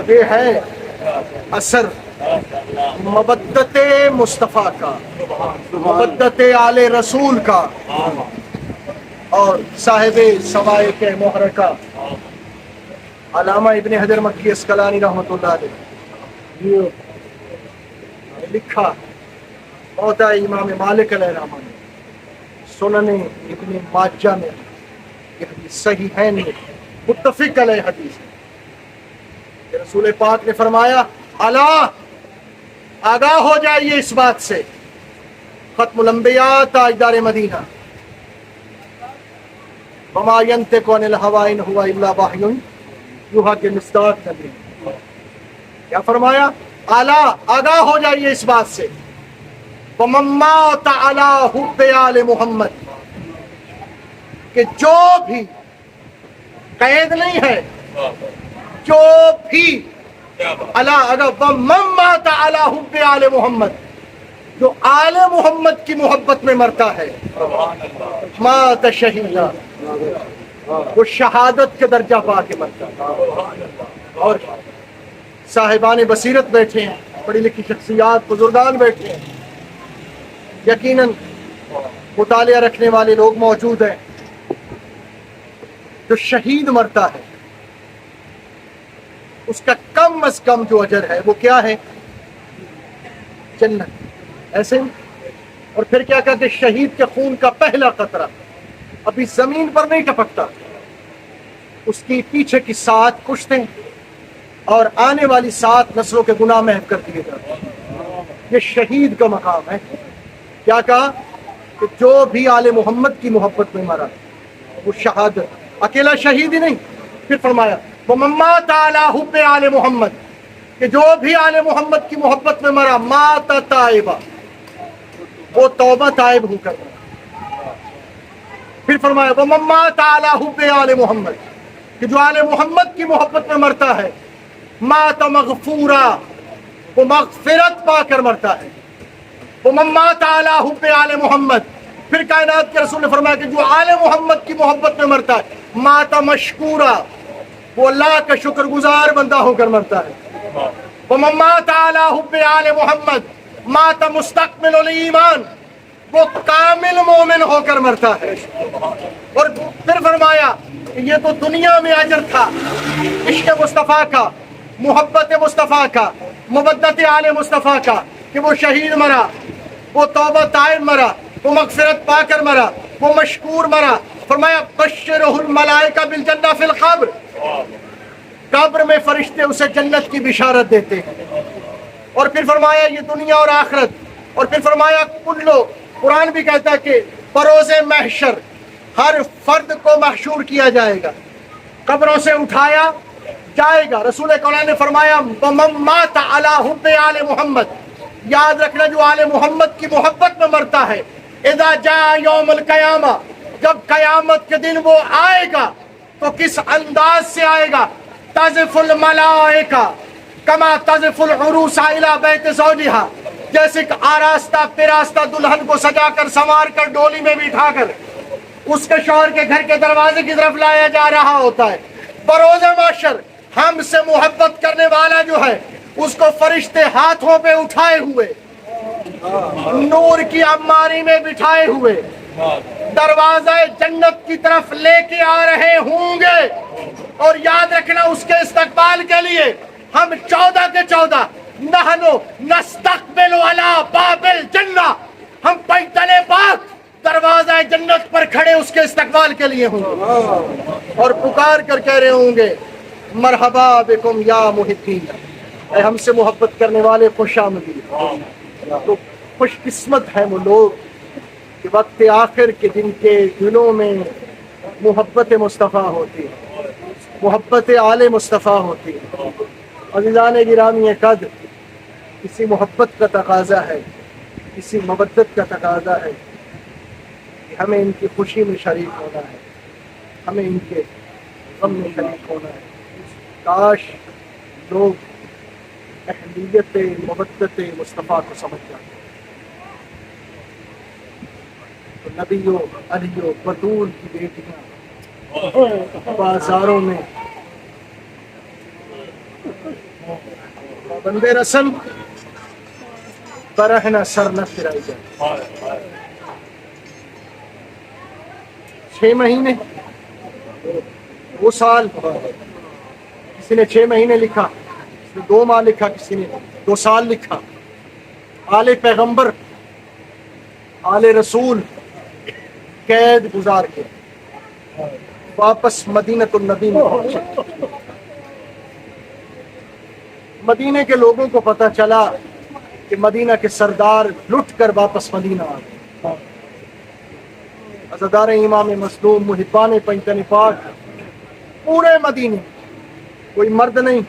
یہ ہے اثر مودت مصطفیٰ کا، مودت آل رسول کا اور صاحب سوائق محرکہ علامہ ابن حجر مکی اسقلانی رحمۃ اللہ علیہ لکھا موطا امام مالک علیہ الرحمہ نے، سنن ابن ماجہ میں یہ حدیث صحیحین میں متفق علیہ حدیث ہے کہ رسول پاک نے فرمایا الا آگاہ ہو جائیے اس بات سے، ختم الانبیاء تاجدار مدینہ وما ينطق عن الهوى ان هو الا وحی یوحی کے مصداق نبی کیا فرمایا؟ اعلیٰ آگاہ ہو جائیے اس بات سے، ومن مات علی حب آل محمد، کہ جو بھی قید نہیں ہے، جو بھی ومن مات علی حب آل محمد، جو آل محمد کی محبت میں مرتا ہے، مات شہیدا، وہ شہادت کے درجہ پا کے مرتا ہے۔ اور صاحبان بصیرت بیٹھے ہیں، پڑھی لکھی شخصیات بزرگان بیٹھے ہیں، یقیناً مطالعہ رکھنے والے لوگ موجود ہیں۔ جو شہید مرتا ہے اس کا کم از کم جو اجر ہے وہ کیا ہے؟ جنت۔ ایسے ہی اور پھر کیا کہتے ہیں؟ شہید کے خون کا پہلا قطرہ ابھی زمین پر نہیں ٹپکتا، اس کی پیچھے کی 7 پشتیں اور آنے والی 7 نسلوں کے گناہ محو کر دیے جاتے ہیں۔ یہ شہید کا مقام ہے۔ کیا کہا؟ کہ جو بھی آل محمد کی محبت میں مرا وہ شہادت، اکیلا شہید ہی نہیں، پھر فرمایا وَمَن مَاتَ عَلَىٰ حُبِّ آلِ محمد، کہ جو بھی آل محمد کی محبت میں مرا مات تائبہ، وہ توبہ تائب ہو کر مرا۔ پھر فرمایا وَمَن مَاتَ عَلَىٰ حُبِّ آلِ محمد، کہ جو آل محمد کی محبت میں مرتا ہے مات مغفورا، وہ مغفرت پا کر مرتا ہے۔ وَمَن مَاتَ عَلَىٰ حُبِّ آلِ محمد، پھر کائنات کے رسول نے فرمایا کہ جو آل محمد کی محبت میں مرتا ہے مات مشکورا، وہ اللہ کا شکر گزار بندہ ہو کر مرتا ہے۔ وَمَن مَاتَ عَلَىٰ حُبِّ آلِ محمد مات مستقبل الایمان، وہ کامل مومن ہو کر مرتا ہے۔ اور پھر فرمایا کہ یہ تو دنیا میں اجر تھا عشق مصطفیٰ کا، محبت مصطفیٰ کا، مودت آل مصطفیٰ کا، کہ وہ شہید مرا، وہ توبہ طائب مرا، وہ مغفرت پا کر مرا، وہ مشکور مرا۔ فرمایا بشرہ الملائکہ بالجنہ فی القبر، قبر میں فرشتے اسے جنت کی بشارت دیتے ہیں۔ اور پھر فرمایا یہ دنیا اور آخرت، اور پھر فرمایا کلو، قرآن بھی کہتا ہے کہ بروز محشر ہر فرد کو محشور کیا جائے گا، قبروں سے اٹھایا جائے گا۔ رسول کونین نے فرمایا وَمَن مَاتَ عَلَىٰ حُبِّ آلِ محمد، یاد رکھنا جو آل محمد کی محبت میں مرتا ہے، اذا جاء یوم القیامہ، جب قیامت کے دن وہ آئے گا تو کس انداز سے آئے گا؟ تزف الملائکہ کما تزف العروس الی بیت زوجہا، جیسے کہ آراستہ پیراستہ دلہن کو سجا کر سنوار کر ڈولی میں بٹھا کر اس کے شوہر کے گھر کے دروازے کی طرف لایا جا رہا ہوتا ہے۔ بروز محشر ہم سے محبت کرنے والا جو ہے اس کو فرشتے ہاتھوں پہ اٹھائے ہوئے نور کی عماری میں بٹھائے ہوئے دروازہ جنت کی طرف لے کے آ رہے ہوں گے۔ اور یاد رکھنا اس کے استقبال کے لیے ہم 14 کے 14 نحنو نستقبل علی باب الجنہ، ہم پیدل پاک دروازہ جنت پر کھڑے اس کے استقبال کے لیے ہوں گے اور پکار کر کہہ رہے ہوں گے مرحبا بکم یا محبین، اے ہم سے محبت کرنے والے خوش آمدید۔ تو خوش قسمت ہیں وہ لوگ کہ وقت آخر کے دن کے دلوں میں محبت مصطفیٰ ہوتی ہے، محبت آل مصطفیٰ ہوتی ہے۔ عزیزان گرامی قدر، کسی محبت کا تقاضا ہے، کسی مودت کا تقاضا ہے کہ ہمیں ان کی خوشی میں شریک ہونا ہے، ہمیں ان کے غم میں شریک ہونا ہے۔ کاش لوگ اہمیت مودت مصطفیٰ کو سمجھ جاتے تو نبیوں علیوں بطول کی بیٹیاں بازاروں میں بندے رسم برہنہ سر نہ پھرائی جائے. 6 مہینے وہ سال، کسی نے 6 مہینے لکھا، کسی نے 2 ماہ لکھا، کسی نے 2 سال لکھا. آل پیغمبر، آل رسول قید گزار کے واپس مدینۃ النبی میں پہنچے. مدینے کے لوگوں کو پتہ چلا کہ مدینہ کے سردار لٹ کر واپس مدینہ آ گئے. عزادار امام مظلوم، محبان پنجتن پاک، پورے مدینے، کوئی مرد نہیں،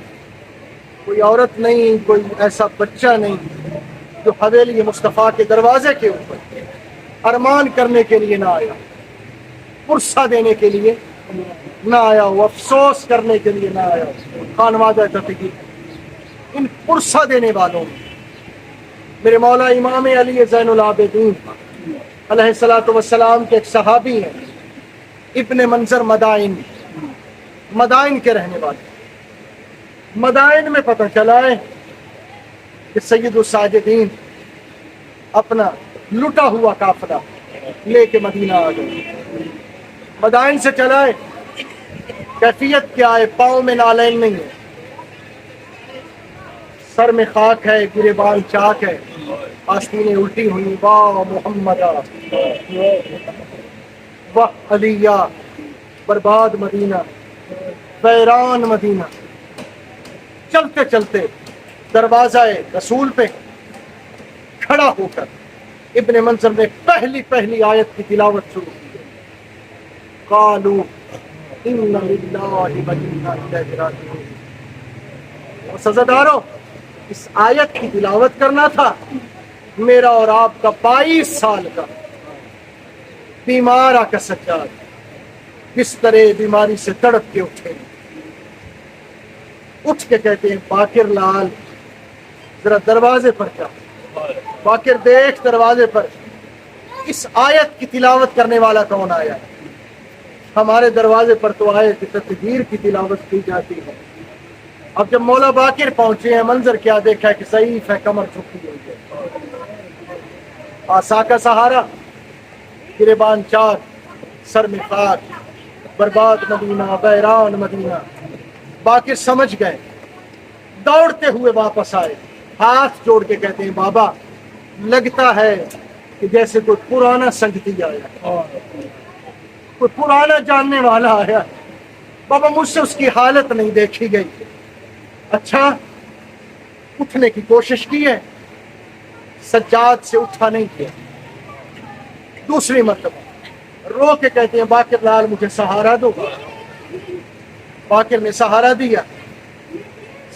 کوئی عورت نہیں، کوئی ایسا بچہ نہیں جو حویلی مصطفیٰ کے دروازے کے اوپر ارمان کرنے کے لیے نہ آیا، پرسہ دینے کے لیے نہ آیا، وہ افسوس کرنے کے لیے نہ آیا. خانوادہ تقی ان پرسہ دینے والوں میں میرے مولا امام علی زین العابدین علیہ الصلوۃ والسلام کے ایک صحابی ہیں، ابن منظر مدائن کے رہنے والے. مدائن میں پتہ چلا ہے کہ سید الساجدین اپنا لٹا ہوا قافلہ لے کے مدینہ آ گئے. مدائن سے چلا ہے، کیفیت کیا ہے؟ پاؤں میں نالین نہیں ہے، سر میں خاک ہے، گریبان چاک ہے، آستینیں الٹی ہوئی. واہ محمد، واہ علیہ، برباد مدینہ، ویران مدینہ. چلتے چلتے دروازہ رسول پہ کھڑا ہو کر ابن منظر نے پہلی آیت کی تلاوت شروع کی. قالوا ان للہ و انا الیہ راجعون. سزادارو، اس آیت کی تلاوت کرنا تھا. میرا اور آپ کا 22 سال کا بیمار کا سجاد بستر بیماری سے تڑپ کے اٹھے، اٹھ کے کہتے ہیں باقر لال ذرا دروازے پر جا. باقر دیکھ دروازے پر اس آیت کی تلاوت کرنے والا کون آیا. ہمارے دروازے پر تو آیت تطہیر کی تلاوت کی جاتی ہے. اب جب مولا باقر پہنچے ہیں، منظر کیا دیکھا ہے کہ ضعیف ہے، کمر جھکی ہوئی ہے، آسا کا سہارا، گریبان چاک، سر میں خاک، برباد مدینہ، ویران مدینہ. باقر سمجھ گئے، دوڑتے ہوئے واپس آئے، ہاتھ جوڑ کے کہتے ہیں بابا لگتا ہے کہ جیسے کوئی پرانا سنگتی آیا، کوئی پرانا جاننے والا آیا. بابا مجھ سے اس کی حالت نہیں دیکھی گئی. اچھا، اٹھنے کی کوشش کی ہے، سجاد سے اٹھا نہیں کیا. دوسری مرتبہ رو کے کہتے ہیں باقر لال مجھے سہارا دو. باقر نے سہارا دیا.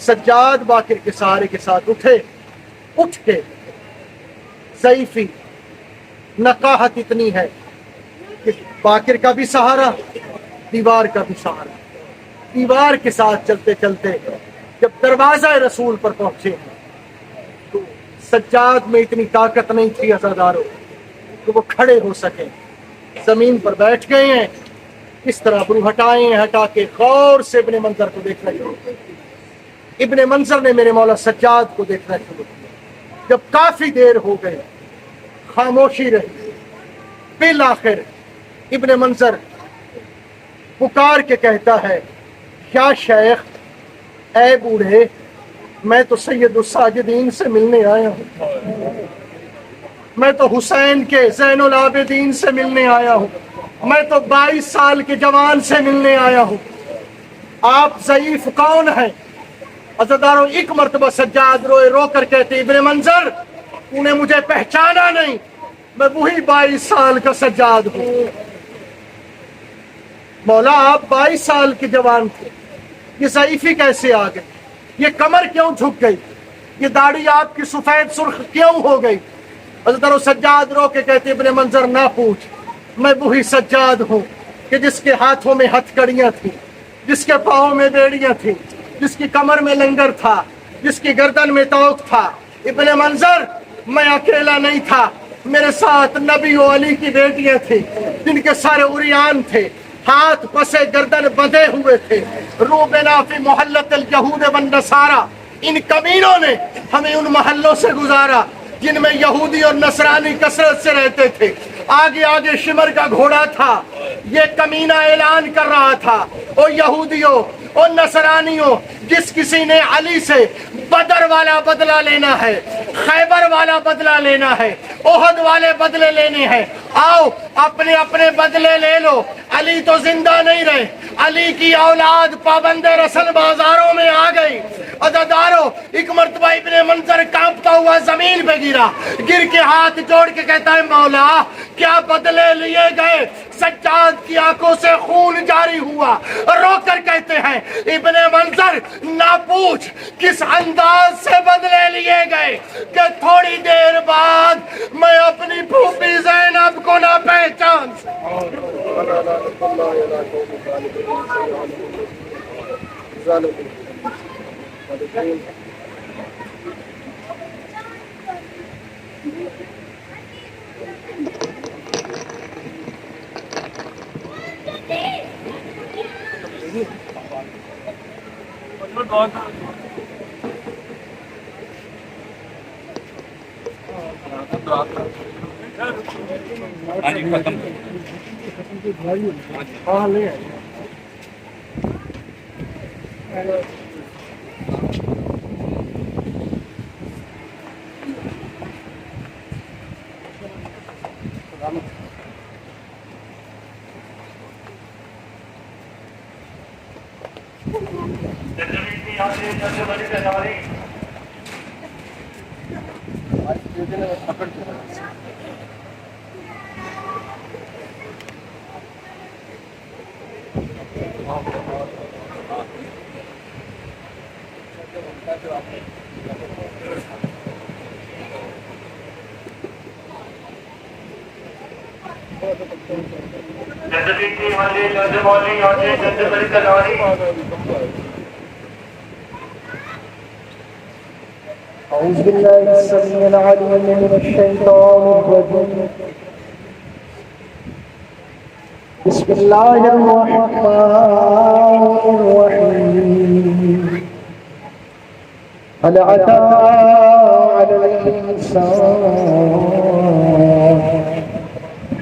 سجاد باقر کے سہارے کے ساتھ اٹھے. اٹھ کے ضعیفی، نقاہت اتنی ہے کہ باقر کا بھی سہارا، دیوار کا بھی سہارا. دیوار کے ساتھ چلتے چلتے جب دروازہ رسول پر پہنچے تو سجاد میں اتنی طاقت نہیں تھی عزادارو کہ وہ کھڑے ہو سکیں. زمین پر بیٹھ گئے ہیں، اس طرح ابرو ہٹائیں، ہٹا کے غور سے ابن منظر کو دیکھنا شروع کیا. ابن منظر نے میرے مولا سجاد کو دیکھنا شروع کیا. جب کافی دیر ہو گئے، خاموشی رہی، بالآخر ابن منظر پکار کے کہتا ہے یا شیخ، اے بوڑھے، میں تو سید الساجدین سے ملنے آیا ہوں، میں تو حسین کے زین العابدین سے ملنے آیا ہوں، میں تو 22 سال کے جوان سے ملنے آیا ہوں. آپ ضعیف کون ہیں؟ عزاداروں، ایک مرتبہ سجاد روئے، رو کر کہتے ابن منظر تو نے مجھے پہچانا نہیں، میں وہی 22 سال کا سجاد ہوں. مولا آپ 22 سال کے جوان تھے، یہ ضعیفی کیسے آ گئی؟ یہ کمر کیوں جھک گئی؟ یہ داڑھی آپ کی سفید سرخ کیوں ہو گئی؟ حضرت سجاد رو کے کہتے ابن منظر نہ پوچھ، میں وہی سجاد ہوں کہ جس کے ہاتھوں میں ہتھ کڑیاں تھیں، جس کے پاؤں میں بیڑیاں تھیں، جس کی کمر میں لنگر تھا، جس کی گردن میں توق تھا. ابن منظر میں اکیلا نہیں تھا، میرے ساتھ نبی و علی کی بیٹیاں تھیں جن کے سارے عریان تھے، ہاتھ پسے گردن بندھے ہوئے تھے. روبنا فی محلت الجہود والنصارى، ان کمینوں نے ہمیں ان محلوں سے گزارا جن میں یہودی اور نصرانی کثرت سے رہتے تھے. آگے آگے شمر کا گھوڑا تھا. یہ کمینہ اعلان کر رہا تھا، او یہودیوں، او نصرانیوں، جس کسی نے علی سے بدر والا بدلہ لینا ہے، خیبر والا بدلہ لینا ہے، احد والے بدلے لینے ہیں، آؤ اپنے اپنے بدلے لے لو. علی تو زندہ نہیں رہے. علی کی اولاد پابند رسل بازاروں میں آ گئی. عزادارو، ایک مرتبہ ابن منظر کانپتا ہوا زمین پہ گرا، گر کے ہاتھ جوڑ کے کہتا ہے مولا کیا بدلے لیے گئے؟ سجاد کی آنکھوں سے خون جاری ہوا. رو کر کہتے ہیں ابن منظر نہ پوچھ کس انداز سے بدلے لیے گئے کہ تھوڑی دیر بعد میں اپنی پھوپھی زینب کو نہ پہچان أعوذ بالله السميع العليم من الشيطان الرجيم. بسم الله الرحمن الرحيم. هل أتى على الإنسان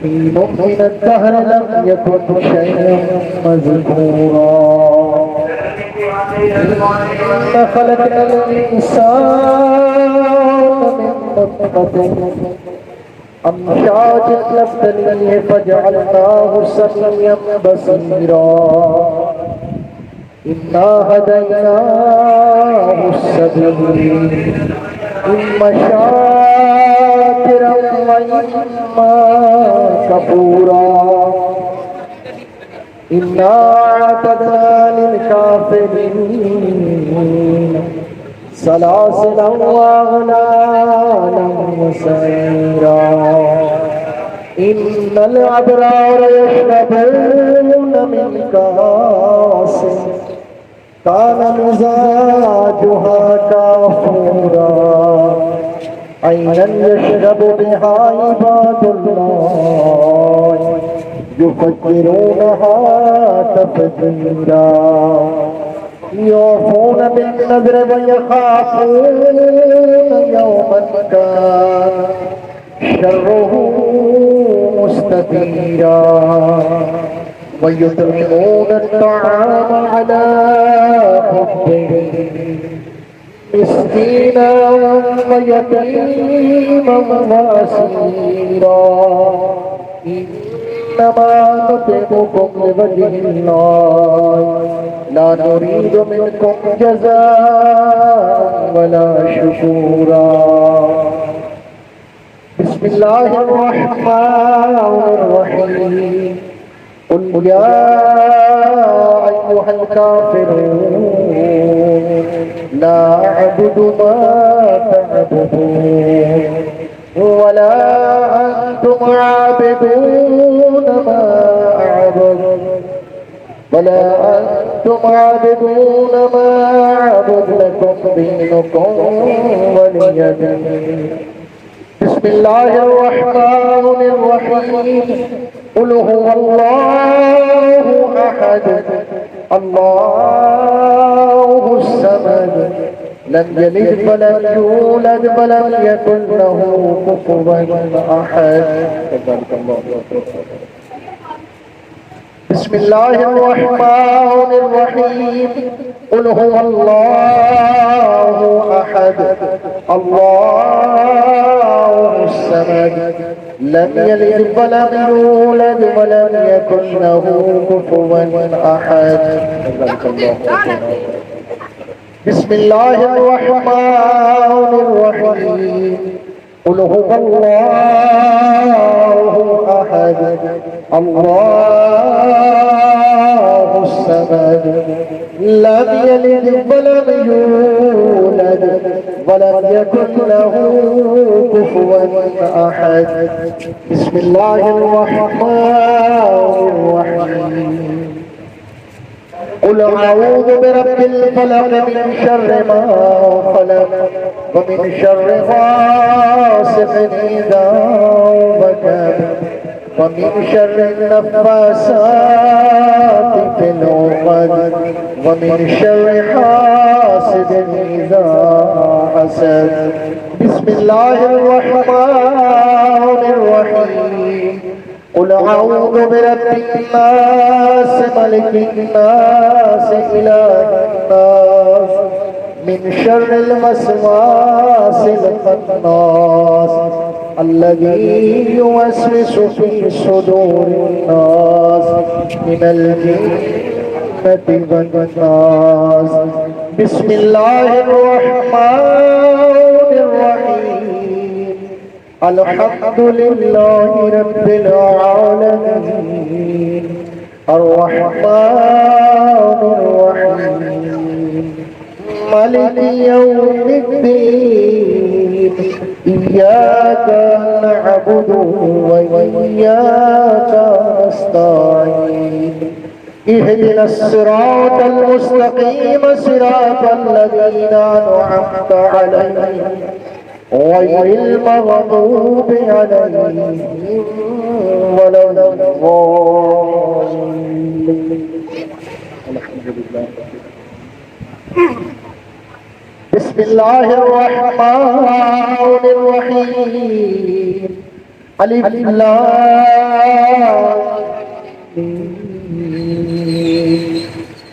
حين من الدهر لم يكن شيئا مذكورا إنا خلقنا الإنسان من نطفة أمشاج نبتليه فجعلناه سميعا بصيرا إنا هديناه السبيل إما شاكرا وإما كفورا إنا أعتدنا للكافرين سلاسلا وأغلالا وسعيرا إن الأبرار يشربون من كأس كان مزاجها كافورا عينا يشرب بها عباد الله يفجرونها تفجيرا يوفون بالنذر ويخافون يوما كان شره مستطيرا ويطعمون الطعام على حبه مسكينا ويتيما واسيرا إنما نطعمكم لوجه الله لا نريد منكم جزاء ولا شكورا بسم الله الرحمن الرحيم قل يا أيها الكافرون لا أعبد ما تعبدون ولا أنتم عابدون ما أعبد ولا أنتم عابدون ما أعبد لكم دينكم ولي دين بسم الله الرحمن الرحيم قل هو الله أحد الله الصمد لم يلد ولم يولد ولم يكن له كفوا أحد. بسم الله الرحمن الرحيم. قل هو الله أحد الله الصمد لم يلد ولم يولد ولم يكن له كفوا أحد. بسم الله الرحمن الرحيم. قل هو الله أحد الله الصمد لم يلد ولم يولد ولم يكن له كفوا أحد. بسم الله الرحمن الرحيم. قل أعوذ برب الفلق من شر ما خلق ومن شر غاسق إذا وقب ومن شر النفاثات في العقد ومن شر حاسد إذا حسد. بسم الله الرحمن الرحيم. قل أعوذ برب الناس ملك الناس إله الناس من شر الوسواس الخناس الذي يوسوس في صدور الناس من الجنة والناس. بسم الله الرحمن الرحيم. الحمد لله رب العالمين الرحمن الرحيم مالك يوم الدين إياك نعبد وإياك نستعين. اهدنا الصراط المستقيم صراط الذين أنعمت عليهم غير المغضوب عليهم ولا الضالين. بسم الله الرحمن الرحيم. ألف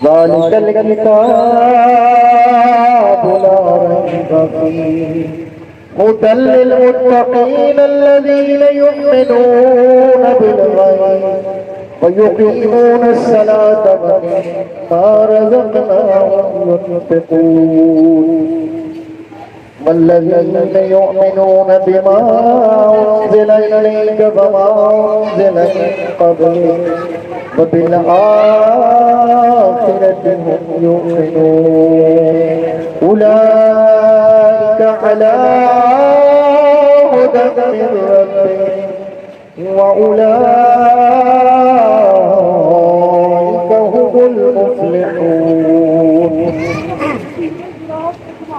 لام ذلك الكتاب لا ريب فيه هدى للمتقين الذين يؤمنون بالغيب ويقيمون الصلاة ومما رزقناهم ينفقون والذين يؤمنون بما أنزل إليك وما أنزل من قبلك وبالآخرة هم يؤمنون أولئك على هدى من ربهم وأولئك هم المفلحون.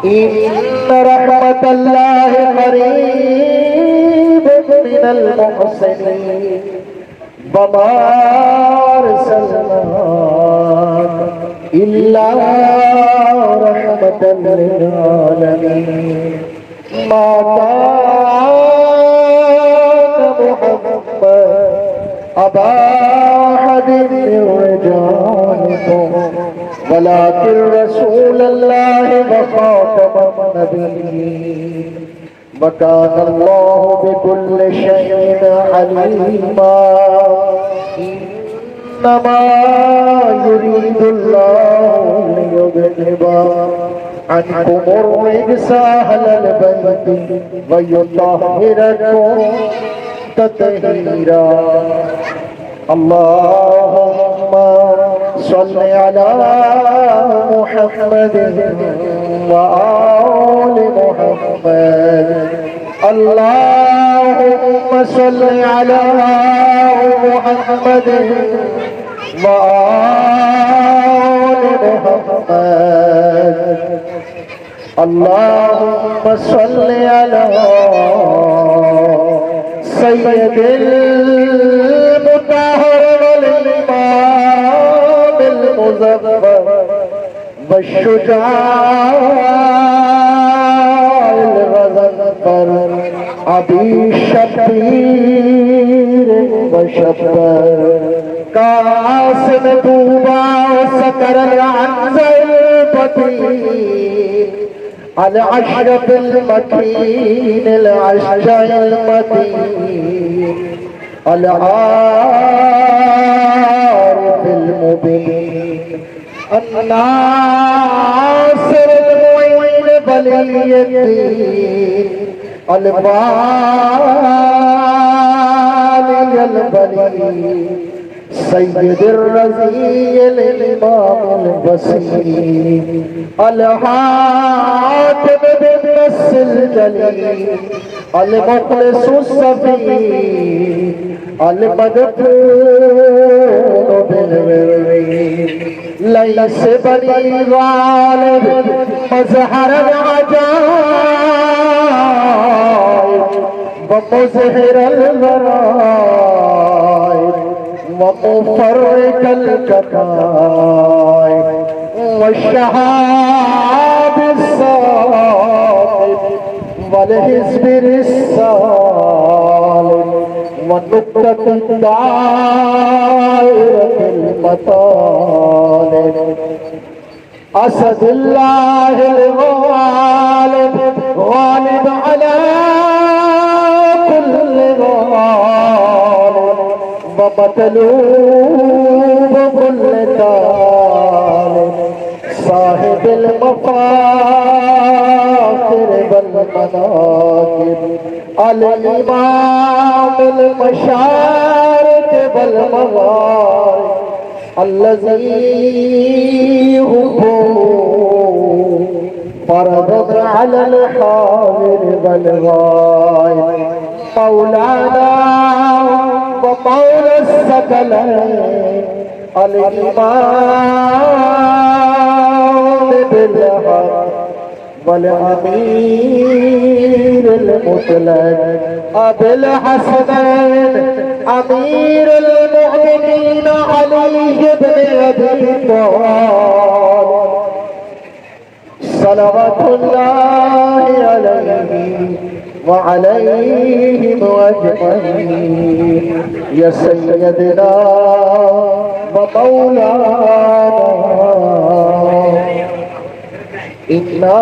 إن رحمة الله قريب من المحسنين وما أرسلناك إلا رحمة للعالمين. ما كان محمد أبا أحد من رجالكم ولكن رسول الله وخاتم النبيين وكان الله بكل شيء عليما. إنما يريد الله ليذهب عنكم الرجس أهل البيت ويطهركم تطهيرا. اللهم صل على محمد وآل محمد. اللهم صل على محمد وآل محمد. اللهم صل على سيد المطهر والإمام المظفر والشجاع الغزنفر أبي شبير وشبر قاسم طوبى وسكر العنزة البطين العشرة المكين العشرة المتين العارف المبين الناصر المعين بلي الدين البالي البلي سيد الرزي الإمام البصير الحاكم بالنص الجليل المخلص الصفي المدفون بالغيب ليس بني غالب مظهر العجائب ومظهر الغرائب ومفرق الكتائب والشهاب الصائب والحزب السالم والنقطة الدائرة المطالب أسد الله الغالب غالب على كل غالب ومطلوب كل طالب صاحب المفاخر والمناكب الإمام المشارق والمغارب الذي هو فرض على الحاضر والغائب مولانا ومولى الثقلين الإمام بالحق والأمير المطلق أبي الحسنين أمير المؤمنين علي بن أبي طالب صلوات الله عليه وعليهم أجمعين يا سيدنا ومولانا إنا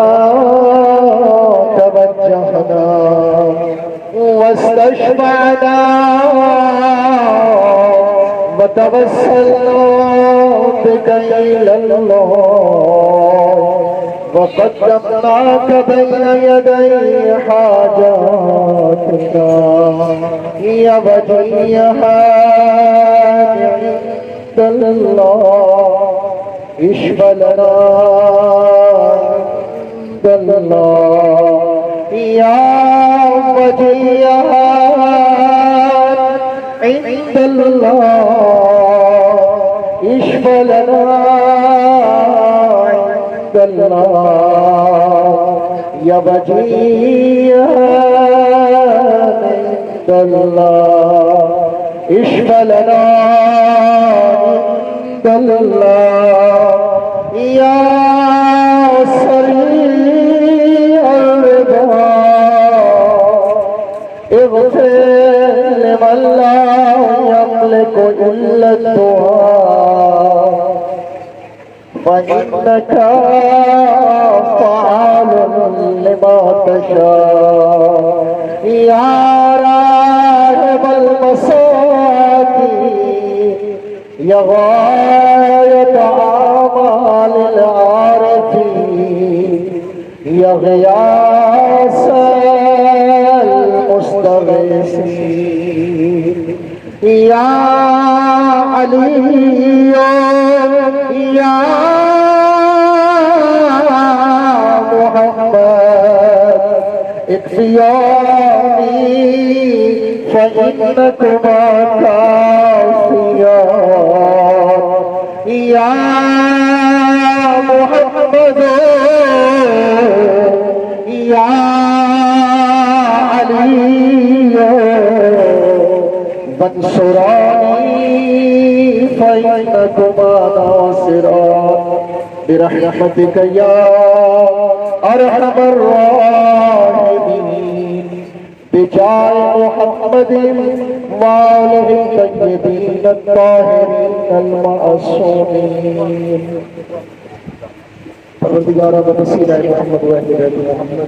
توجهنا واستشفعنا وتوسلنا بك إلى الله وقدمناك بين يدي حاجاتنا يا وجيها عند الله اشفع لنا عند الله يا وجيها عند الله اشفع لنا عند الله يا وجيها عند الله اشفع لنا عند الله يا سريع الرضا اغفر لمن لا يملك إلا الدعاء فإنك فعال لما تشاء يا راغب المساكين يا غاية آمال العارفين يا غياث المستغيثين يا علي يا محمد اكفياني فإنكما كافيان يا محمد يا علي وانصراني فإنكما ناصران برحمتك يا أرحم الراحمين بجاه محمد وآله الطيبين الطاهرين المعصومين. پروردگارہ بوسیلہ محمد و اہل بیت محمد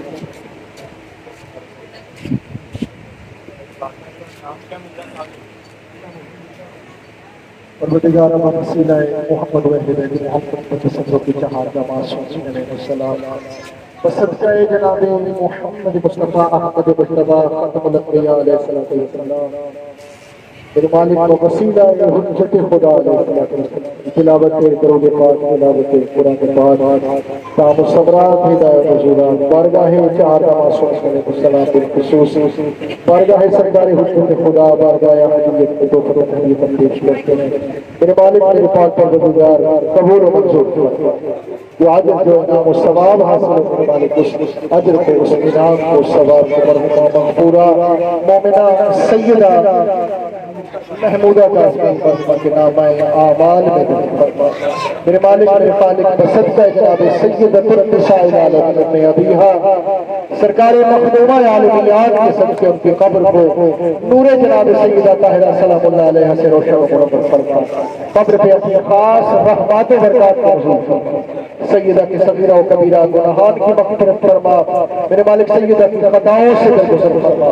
پروردگارہ بوسیلہ محمد و اہل بیت محمد متصدق کی چہارگاہ معصومین علیہ السلام بصدقہ جناب محمد مصطفیٰ احمد مجتبیٰ ختم الانبیاء علیہ السلام میرے مالک و وسیلہ حجت خدا علیہ السلام تلاوت درود پاک تلاوت قرآن پاک تام الصبرات ہدایت حضورات بارگاہ چہارگاہ معصومین علیہ السلام بالخصوص بارگاہ سرکار حجت خدا بارگاہ حجت کو تو فتح حدیث پیش کرتے ہیں. میرے مالک میرے پاک پروردگار قبول و منظور فرما. جو عجر جو انعام و ثواب حاصل کرنے مالک اس عجر کو اس انعام کو ثواب کو مرحومہ مغفورہ مومنہ سیدہ محمودہ کا فرما کے نام اعمال میں فرما. میرے مالک میرے خالق بصدقہ جناب سیدۃ النساء العالمین میں ابیہا سرکار مخدومہ عالمیات کے صدقے ان کی قبر کو نور جناب سیدہ طاہرہ سلام اللہ علیہ سے روشن و منور فرما. قبر پہ اپنی خاص رحمات و برکات کا نزول فرما. سیدہ کی صغیرہ و کبیرہ گناہان کی مغفرت فرما. میرے مالک سیدہ کی خطاؤں سے درگزر فرما.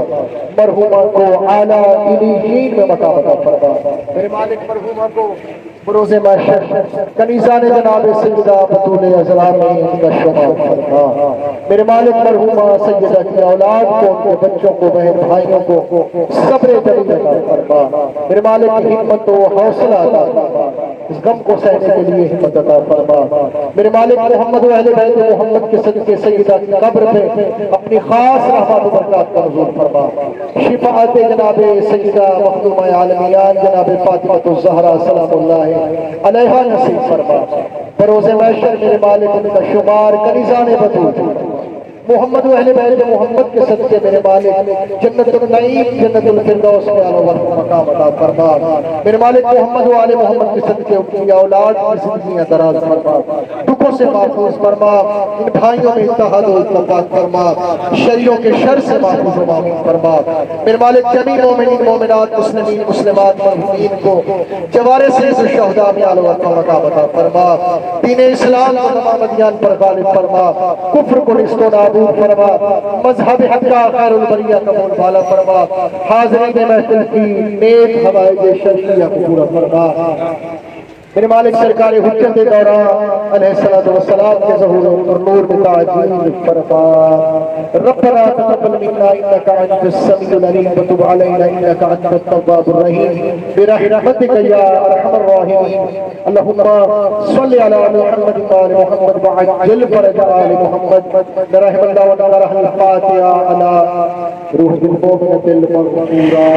مرحومہ کو اعلیٰ علیین میں مقام عطا فرما. میرے مالک مرحومہ کو بروز محشر کنیزان جناب سیدہ بطول عذرا میں ان کا شمار فرما. میرے مالک مرحومہ سیدہ کی اولاد کو ان کے بچوں کو بہن بھائیوں کو صبر جمیل عطا فرما. میرے مالک ہمت و حوصلہ عطا فرما. اس غم کو سہنے کے لیے ہمت عطا فرما. میرے مالک محمد و اہل بیت محمد کے صدقے سیدہ کی قبر پہ اپنی خاص رحمت و برکات کا نزول فرما. شفاعت جناب سیدہ مخدومہ عالمیان جناب فاطمۃ الزہرا سلام اللہ علیہا نصیب فرما. بروز محشر میرے مالک ان کا شمار کنیزان بطول محمد و اہل بیت محمد کے صدقے میرے مالک جنت النعیم جنت الفردوس میں اعلیٰ مقام عطا فرما. میرے مالک محمد و آل محمد کے صدقے ان کی اولاد کی زندگیاں دراز فرما. دکھوں سے محفوظ فرما. ان بھائیوں میں اتحاد و اتفاق فرما. شریعوں کے شر سے محفوظ و معمون فرما. میرے مالک جمیع مومنین مومنات مسلمین مسلمات مرحومین کو جوارے سے شہداء میں اعلیٰ مقام عطا فرما. دین اسلام کو تمام ادیان پر غالب فرما. کفر کو نست و نابود فرما. مذہب حق کا خیر البریہ قبول والا فرما. حاضرین محفل کی نیک حوائج شرعیہ کو پورا فرما. میرے مالک سرکار حجت دوران علیہ السلام کے ظہور اور نور میں تعجیل فرما. ربنا تقبل منا انك انت السميع العليم وتب علينا انك انت التواب الرحيم برحمتك يا ارحم الراحمين. اللهم صل على محمد وآل محمد وعجل فرج آل محمد برحم الله ونقرأ الفاتحة على روح المؤمنة المغفورة.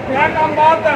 کیا کام بات ہے